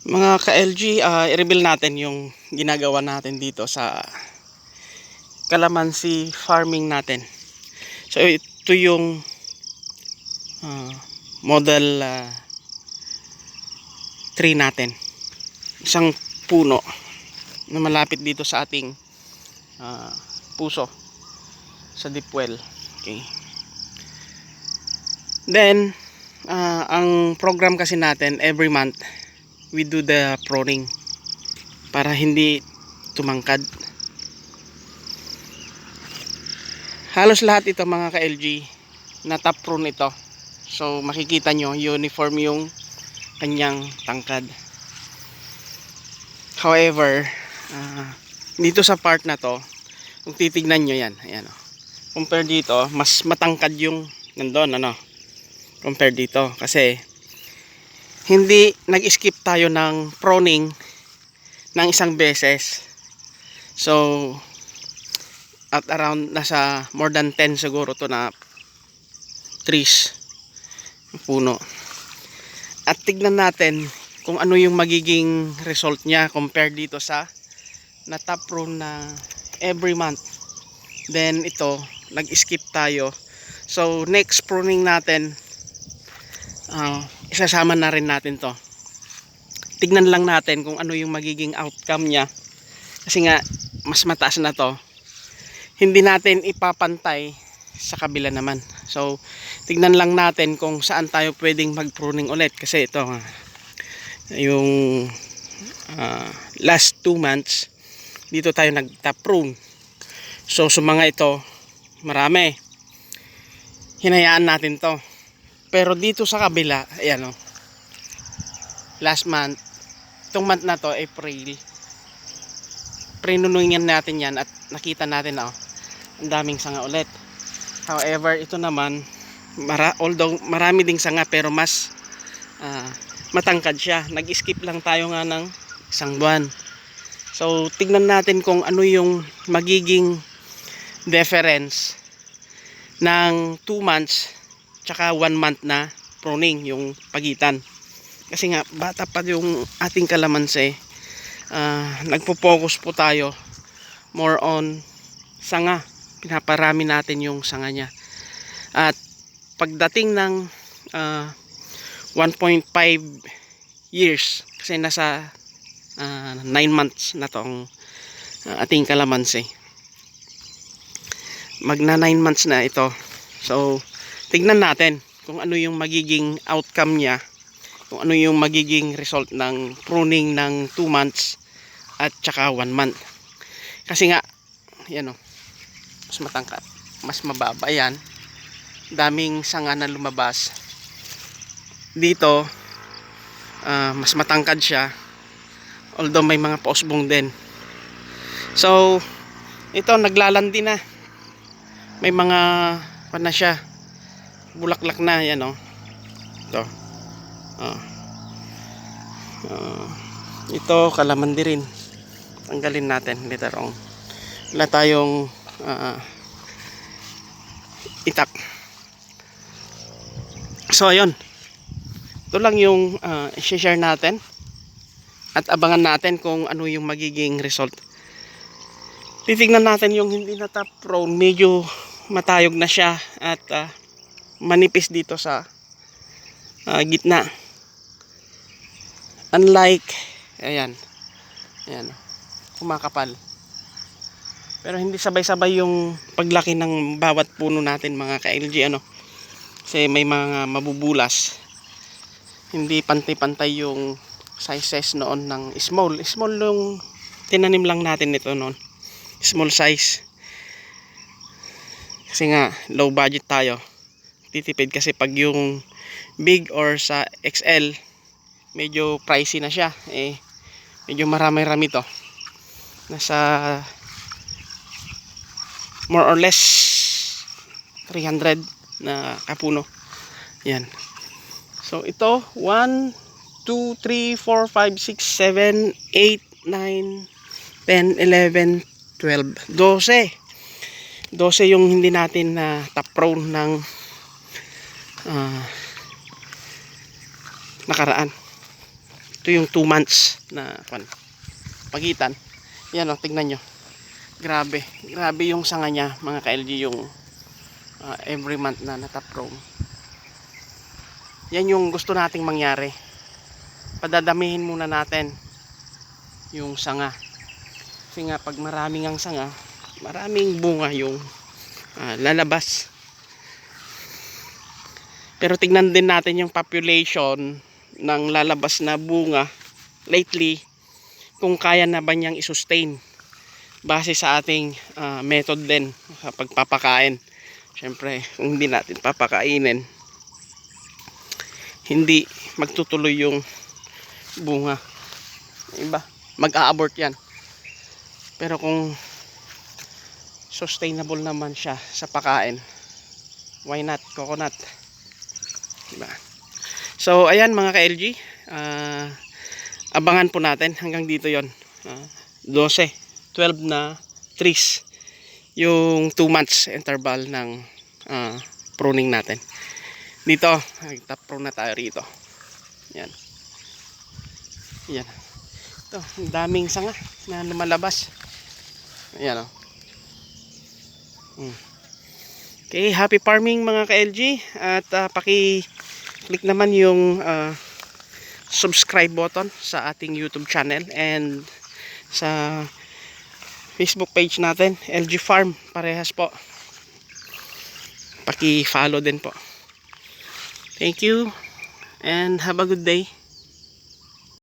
Mga ka-LG, i-reveal natin yung ginagawa natin dito sa calamansi farming natin. So ito yung model tree natin. Isang puno na malapit dito sa ating puso sa deep well. Okay. Then ang program kasi natin every month we do the pruning para hindi tumangkad. Halos lahat ito mga ka-LG na top prune ito. So makikita nyo uniform yung kanyang tangkad. However, dito sa part na to, kung titignan nyo yan, ayan, compare dito, mas matangkad yung nandun, compare dito. Kasi hindi nag-skip tayo ng pruning ng isang beses. So at around nasa more than 10 siguro to na trees, puno. At tignan natin kung ano yung magiging result niya compare dito sa na top prune na every month. Then ito nag-skip tayo. So next pruning natin, isasama na rin natin to. Tignan lang natin kung ano yung magiging outcome niya. Kasi nga mas mataas na to. Hindi natin ipapantay sa kabila naman. So tignan lang natin kung saan tayo pwedeng mag-pruning ulit. Kasi ito yung last 2 months dito tayo nag-top prune. So sa mga ito marami. Hinayaan natin to. Pero dito sa kabila, ayan last month, itong month na to, April, prinunungan natin yan at nakita natin ang daming sanga ulit. However, ito naman, although marami ding sanga pero mas matangkad siya. Nag-skip lang tayo nga ng isang buwan. So, tignan natin kung ano yung magiging difference ng 2 months tsaka 1 month na pruning, yung pagitan. Kasi nga bata pa yung ating kalamansi, nagpo-focus po tayo more on sanga. Pinaparami natin yung sanga nya. At pagdating ng 1.5 years, kasi nasa 9 months na tong ating kalamansi, magna 9 months na ito. So tignan natin kung ano yung magiging outcome niya, kung ano yung magiging result ng pruning ng 2 months at saka 1 month. Kasi nga yan mas matangkad, mas mababa yan, daming sanga na lumabas dito. Mas matangkad siya, although may mga pausbong din. So ito naglalandi na, may mga na siya, bulaklak na yan ito. Ito kalamandi rin, tanggalin natin later on. Wala tayong itak. So ayun, ito lang yung i-share natin at abangan natin kung ano yung magiging result. Titignan natin yung hindi na top prune, medyo matayog na siya at manipis dito sa gitna. Unlike ayan kumakapal. Pero hindi sabay-sabay yung paglaki ng bawat puno natin mga ka-LG kasi may mga mabubulas. Hindi pantay-pantay yung sizes noon ng small yung tinanim lang natin nito noon, small size. Kasi nga low budget tayo, titipid. Kasi pag yung big or sa XL medyo pricey na siya, medyo marami-rami to, nasa more or less 300 na kapuno yan. So ito 1, 2, 3, 4, 5, 6, 7, 8, 9, 10, 11, 12, 12 yung hindi natin na top prune ng nakaraan. Ito yung 2 months na pagitan. Yan o, tignan nyo. Grabe. Grabe yung sanga niya, mga ka-LG, yung every month na nataprong. Yan yung gusto nating mangyari. Padadamihin muna natin yung sanga. Kasi nga, pag maraming ang sanga, maraming bunga yung lalabas. Pero tignan din natin yung population ng lalabas na bunga lately, kung kaya na ba niyang i-sustain base sa ating method din sa pagpapakain. Syempre, kung hindi natin papakainin, hindi magtutuloy yung bunga. Iba, mag-a-abort yan. Pero kung sustainable naman siya sa pakain, why not? Coconut. Diba? So ayan mga ka-LG, abangan po natin hanggang dito yon. 12 na trees yung 2 months interval ng pruning natin. Dito, top prune na tayo rito. Yan. Yan. Ito, ang daming sanga na lumalabas. Ayan o. Okay, happy farming mga ka-LG. At paki-click naman yung subscribe button sa ating YouTube channel and sa Facebook page natin, LG Farm. Parehas po. Paki-follow din po. Thank you and have a good day.